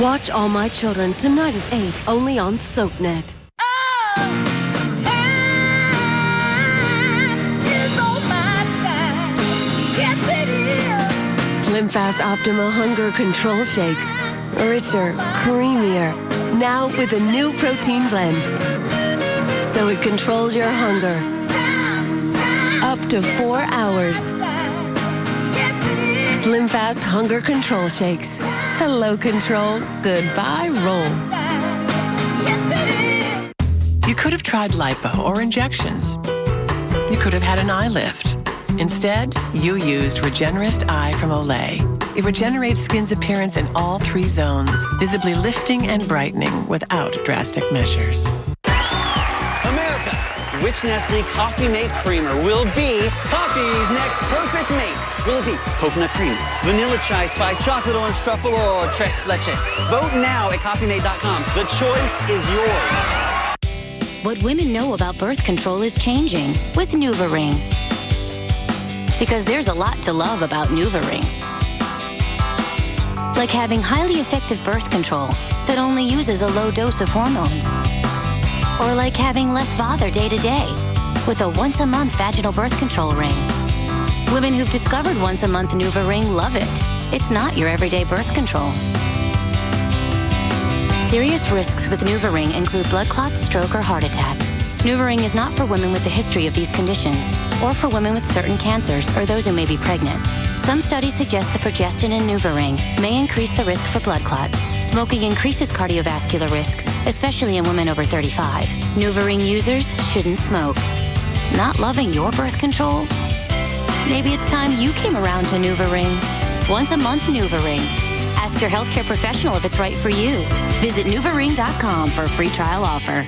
Watch All My Children tonight at 8, only on SoapNet. Slim Fast Optima Hunger Control Shakes. Richer, creamier. Now with a new protein blend. So it controls your hunger. Up to 4 hours. Slim Fast Hunger Control Shakes. Hello, control. Goodbye, roll. You could have tried lipo or injections. You could have had an eye lift. Instead, you used Regenerist Eye from Olay. It regenerates skin's appearance in all 3 zones, visibly lifting and brightening without drastic measures. America, which Nestle Coffee Mate Creamer will be coffee's next perfect mate? Will it be coconut cream, vanilla chai spice, chocolate orange truffle, or tres leches? Vote now at coffeemate.com. The choice is yours. what women know about birth control is changing with NuvaRing. Because there's a lot to love about NuvaRing. Like having highly effective birth control that only uses a low dose of hormones. Or like having less bother day to day with a once-a-month vaginal birth control ring. Women who've discovered once-a-month NuvaRing love it. It's not your everyday birth control. Serious risks with NuvaRing include blood clots, stroke, or heart attack. NuvaRing is not for women with a history of these conditions, or for women with certain cancers or those who may be pregnant. Some studies suggest the progestin in NuvaRing may increase the risk for blood clots. Smoking increases cardiovascular risks, especially in women over 35. NuvaRing users shouldn't smoke. Not loving your birth control? Maybe it's time you came around to NuvaRing. Once a month NuvaRing. Ask your healthcare professional if it's right for you. Visit NuvaRing.com for a free trial offer.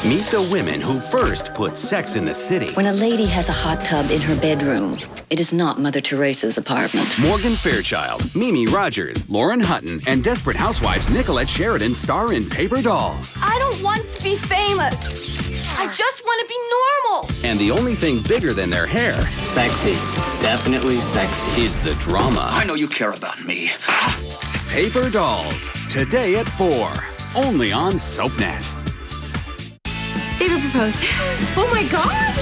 Meet the women who first put Sex in the City. When a lady has a hot tub in her bedroom, it is not Mother Teresa's apartment. Morgan Fairchild, Mimi Rogers, Lauren Hutton, and Desperate Housewives Nicolette Sheridan star in Paper Dolls. I don't want to be famous. I just want to be normal. And the only thing bigger than their hair, Sexy. Definitely sexy. is the drama. I know you care about me. Paper Dolls, today at 4, only on SoapNet. David proposed. Oh my God!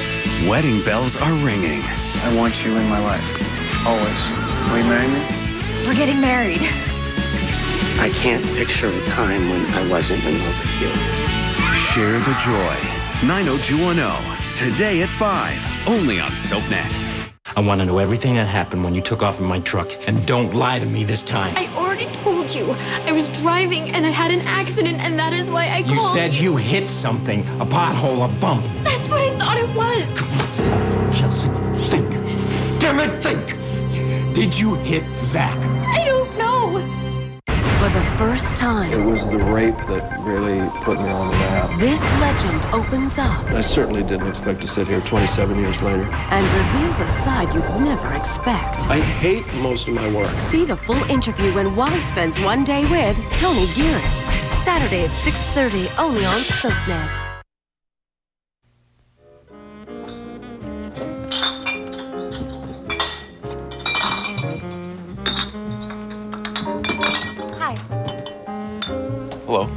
Wedding bells are ringing. I want you in my life. Always. Will you marry me? We're getting married. I can't picture a time when I wasn't in love with you. Share the joy. 90210, today at 5, only on SoapNet. I want to know everything that happened when you took off in my truck. And don't lie to me this time. I already told you. I was driving and I had an accident, and that is why I called you. You said you hit something, a pothole, a bump. That's what I thought it was. Chelsea, think. Damn it, think. Did you hit Zach? I don't know. For the first time, It was the rape that really put me on the map. this legend opens up I certainly didn't expect to sit here 27 years later. and reveals a side you'd never expect. I hate most of my work. See the full interview when Wally spends one day with Tony Geary. Saturday at 6:30, only on SoapNet. Hi. Hello.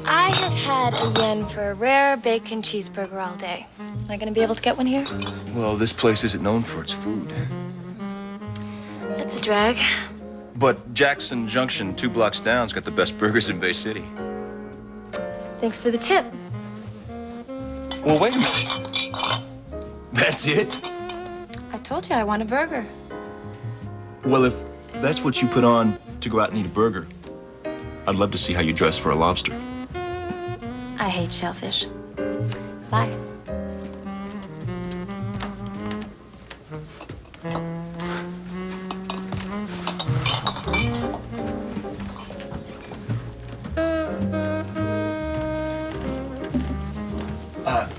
I have had a yen for a rare bacon cheeseburger all day. Am I going to be able to get one here? Well, this place isn't known for its food. That's a drag. But Jackson Junction, 2 blocks down, has got the best burgers in Bay City. Thanks for the tip. Well, wait a minute. That's it? I told you I want a burger. Well, if that's what you put on to go out and eat a burger, I'd love to see how you dress for a lobster. I hate shellfish. Bye.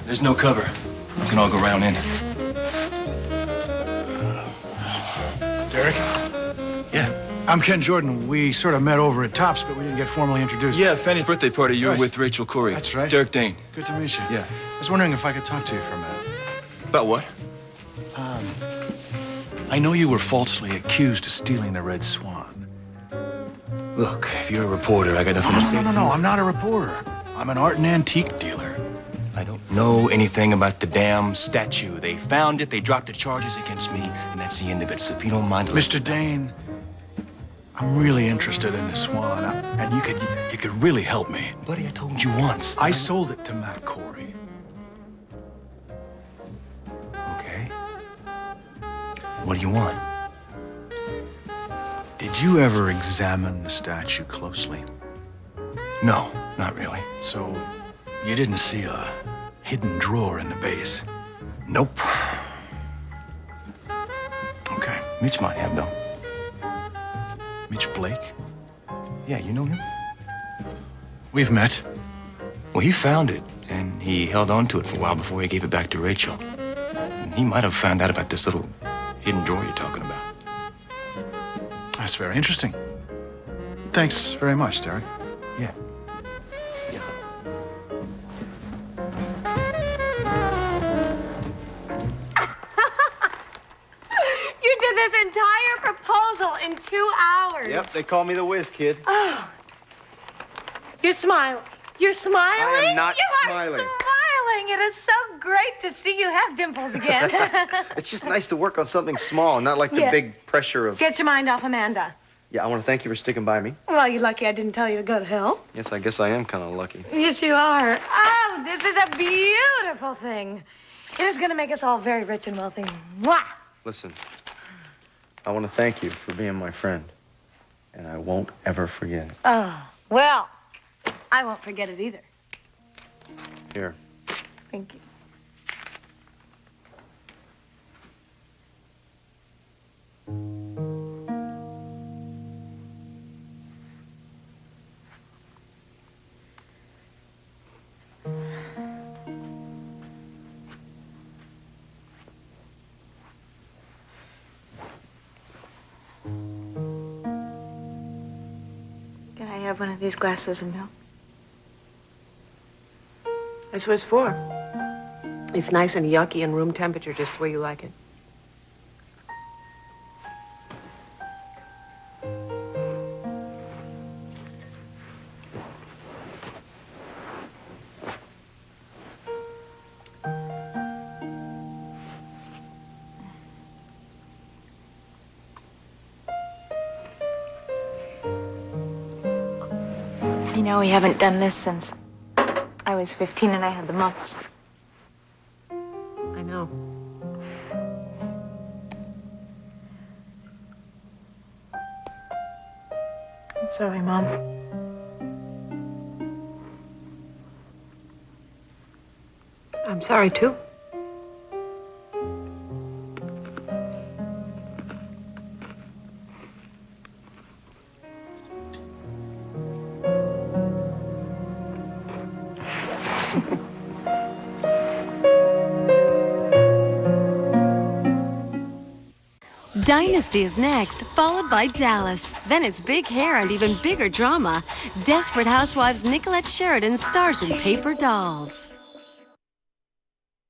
There's no cover. We can all go round in. Derek? Yeah. I'm Ken Jordan. We sort of met over at Tops, but we didn't get formally introduced. Yeah, Fanny's birthday party. You were Right. with Rachel Corey. That's right. Derek Dane. Good to meet you. Yeah. I was wondering if I could talk to you for a minute. About what? I know you were falsely accused of stealing the Red Swan. Look, if you're a reporter, I got nothing to say. No, I'm not a reporter. I'm an art and antique dealer. I don't know anything about the damn statue. They found it, they dropped the charges against me, and that's the end of it. So if you don't mind... Mr. Dane, I'm really interested in this swan, and you could really help me. Buddy, I told you once. I sold it to Matt Corey. Okay. What do you want? Did you ever examine the statue closely? No, not really. So you didn't see a hidden drawer in the base? Nope. Okay. Mitch might have, though. Mitch Blake? Yeah, you know him? We've met. Well, he found it, and he held on to it for a while before he gave it back to Rachel. And he might have found out about this little hidden drawer you're talking about. That's very interesting. Thanks very much, Derek. Yeah. in 2 hours. Yep, they call me the Whiz Kid. Oh. You're smiling. You're smiling? I am not you smiling. are smiling. It is so great to see you have dimples again. It's just nice to work on something small, not like the Yeah. big pressure of... Get your mind off Amanda. Yeah, I want to thank you for sticking by me. Well, you're lucky I didn't tell you to go to hell. Yes, I guess I am kind of lucky. Yes, you are. Oh, this is a beautiful thing. It is going to make us all very rich and wealthy. Mwah! Listen, I want to thank you for being my friend, and I won't ever forget it. Oh, well, I won't forget it either. Here. Thank you. Can I have one of these glasses of milk? That's what it's for. It's nice and yucky and room temperature, just the way you like it. You know, we haven't done this since I was 15 and I had the mumps. I know. I'm sorry, Mom. I'm sorry, too. Dynasty is next, followed by Dallas. Then it's big hair and even bigger drama. Desperate Housewives Nicolette Sheridan stars in Paper Dolls.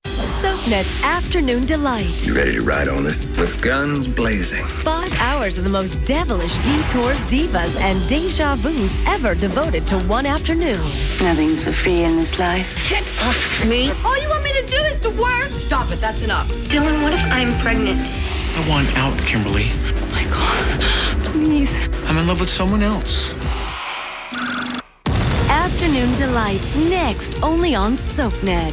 SoapNet's Afternoon Delight. You ready to ride on this? With guns blazing. 5 hours of the most devilish detours, divas, and deja vus ever devoted to one afternoon. Nothing's for free in this life. Get off me! All you want me to do is to work. Stop it, that's enough. Dylan, what if I'm pregnant? I want out, Kimberly. Michael, please. I'm in love with someone else. Afternoon Delight, next only on SoapNet.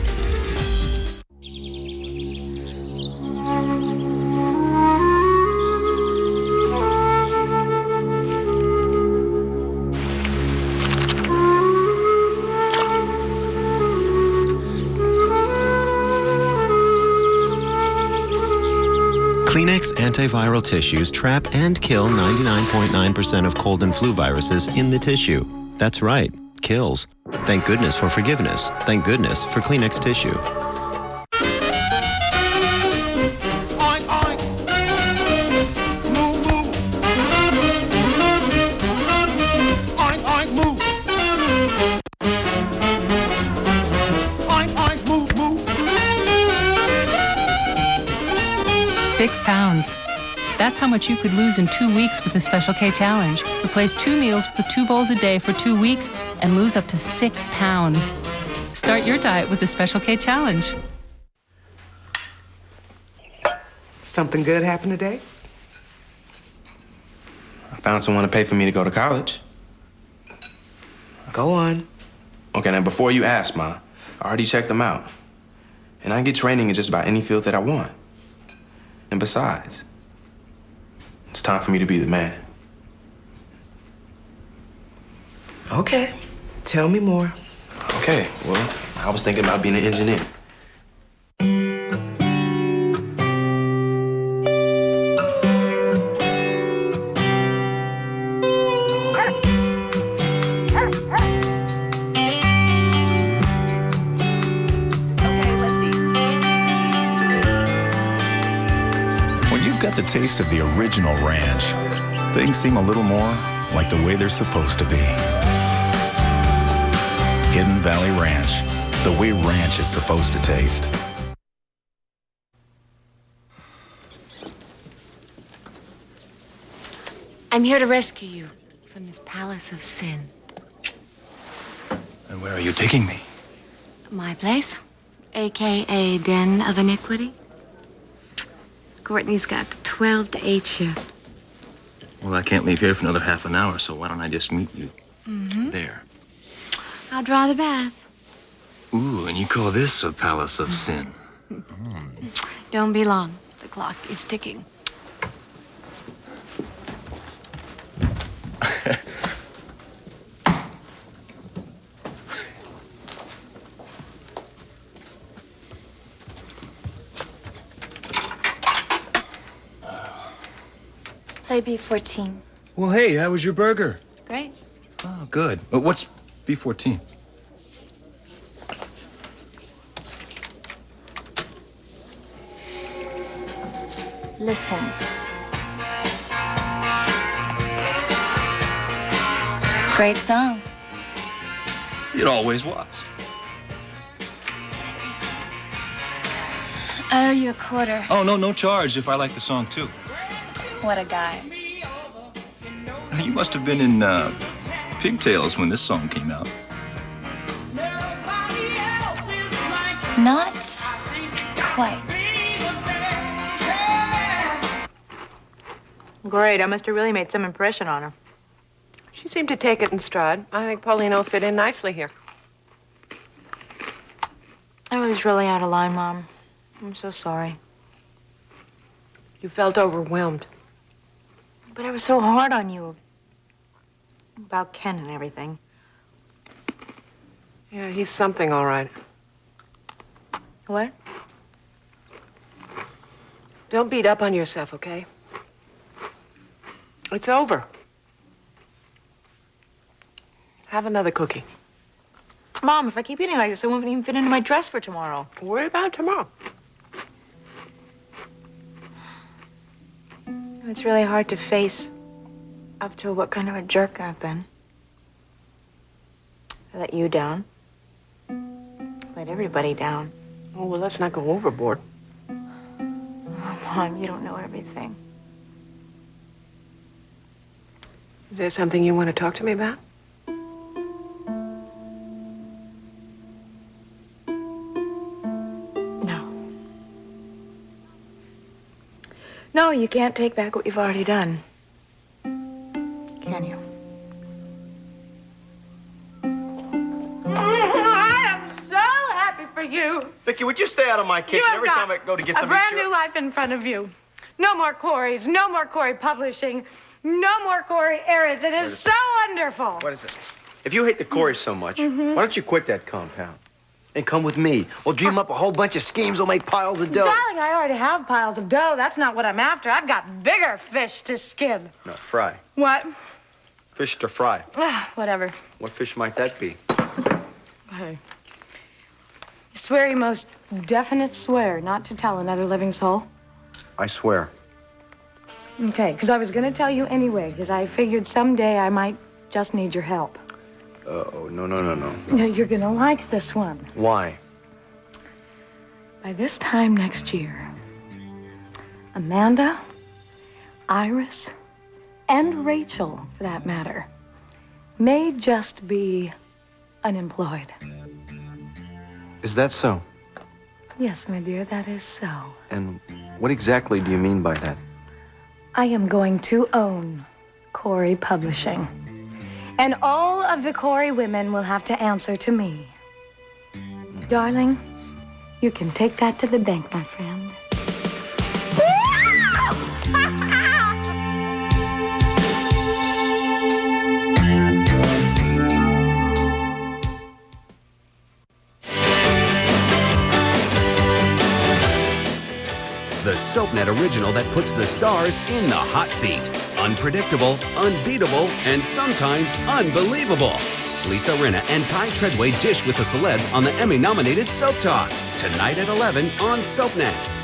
Kleenex antiviral tissues trap and kill 99.9% of cold and flu viruses in the tissue. That's right, kills. Thank goodness for forgiveness. Thank goodness for Kleenex tissue. Oink, oink. Moo, moo. Oink, oink, moo. Oink, oink, moo, moo. 6 pounds. That's how much you could lose in 2 weeks with the Special K Challenge. Replace 2 meals with 2 bowls a day for 2 weeks and lose up to 6 pounds. Start your diet with the Special K Challenge. Something good happened today? I found someone to pay for me to go to college. Go on. Okay, now before you ask, Ma, I already checked them out. And I can get training in just about any field that I want. And besides, it's time for me to be the man. Okay. Tell me more. Okay, well, I was thinking about being an engineer. When you've got the taste of the original ranch, things seem a little more like the way they're supposed to be. Hidden Valley Ranch, the way ranch is supposed to taste. I'm here to rescue you from this palace of sin. And where are you taking me? My place, a.k.a. Den of Iniquity. Courtney's got the 12 to 8 shift. Well, I can't leave here for another half an hour, so why don't I just meet you Mm-hmm. there? I'll draw the bath. Ooh, and you call this a palace of sin? Don't be long. The clock is ticking. Play B14. Well, hey, how was your burger? Great. Oh, good. What's B14? Listen. Great song. It always was. I owe you a quarter. Oh, no charge if I like the song, too. What a guy. You must have been in pigtails when this song came out. Not quite. Great. I must have really made some impression on her. She seemed to take it in stride. I think Pauline will fit in nicely here. I was really out of line, Mom. I'm so sorry. You felt overwhelmed. But I was so hard on you. About Ken and everything. Yeah, he's something, all right. What? Don't beat up on yourself, okay? It's over. Have another cookie. Mom, if I keep eating like this, I won't even fit into my dress for tomorrow. Worry about it tomorrow. It's really hard to face up to what kind of a jerk I've been. I let you down. Let everybody down. Oh, well, let's not go overboard. Oh, Mom, you don't know everything. Is there something you want to talk to me about? No, you can't take back what you've already done. Can you? I am so happy for you. Vicky, would you stay out of my kitchen every time I go to get a some brand new life in front of you. No more Corys, no more Cory Publishing, no more Cory Eras. It is so wonderful. What is it? If you hate the Corys so much, why don't you quit that compound and come with me? We'll dream up a whole bunch of schemes. We'll make piles of dough. Darling, I already have piles of dough. That's not what I'm after. I've got bigger fish to skin. No, fry. What? Fish to fry. Whatever. What fish might that be? Hey. You swear your most definite swear not to tell another living soul? I swear. Okay, because I was going to tell you anyway, because I figured someday I might just need your help. Uh-oh, no. No, you're going to like this one. Why? By this time next year, Amanda, Iris, and Rachel, for that matter, may just be unemployed. Is that so? Yes, my dear, that is so. And what exactly do you mean by that? I am going to own Cory Publishing. And all of the Cory women will have to answer to me. Darling, you can take that to the bank, my friend. The SoapNet original that puts the stars in the hot seat. Unpredictable, unbeatable, and sometimes unbelievable. Lisa Rinna and Ty Treadway dish with the celebs on the Emmy-nominated Soap Talk. Tonight at 11 on SoapNet.